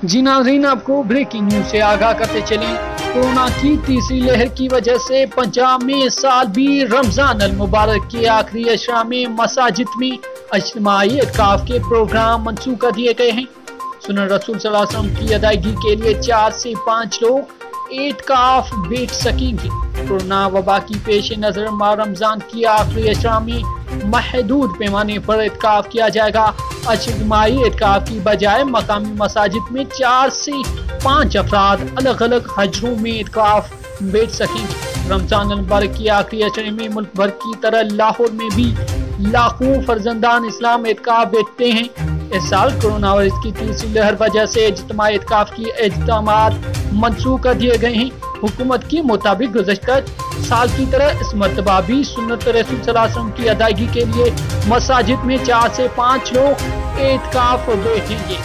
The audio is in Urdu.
جی ناظرین، آپ کو بریکنگ نیوز سے آگاہ کرتے چلیں۔ کورونا کی تیسری لہر کی وجہ سے پنجاب میں اس سال بھی رمضان المبارک کے آخری اشرا میں مساجد میں اجتماعی اعتکاف کے پروگرام منسوخ کر دیے گئے ہیں۔ سنن رسول صلی اللہ علیہ وسلم کی ادائیگی کے لیے 4 سے 5 لوگ اعتکاف بیٹھ سکیں گے۔ کورونا وبا کی پیش نظر ماہ رمضان کی آخری اشرا میں محدود پیمانے پر اعتکاف کیا جائے گا۔ اجتماعی اعتکاف کی بجائے مقامی مساجد میں 4 سے 5 افراد الگ الگ حجروں میں اعتکاف بیٹھ سکیں گے۔ رمضان المبارک کی آخری اشرے میں ملک بھر کی طرح لاہور میں بھی لاکھوں فرزندان اسلام اعتکاف بیٹھتے ہیں۔ اس سال کورونا وائرس کی تیسری لہر وجہ سے اجتماعی اعتکاف کی اجتماعات منسوخ کر دیے گئے ہیں۔ حکومت کے مطابق گزشتہ سال کی طرح اس مرتبہ بھی سنت رسول صلی اللہ علیہ وسلم کی ادائیگی کے لیے مساجد میں 4 سے 5 لوگ اعتکاف بیٹھیں گے۔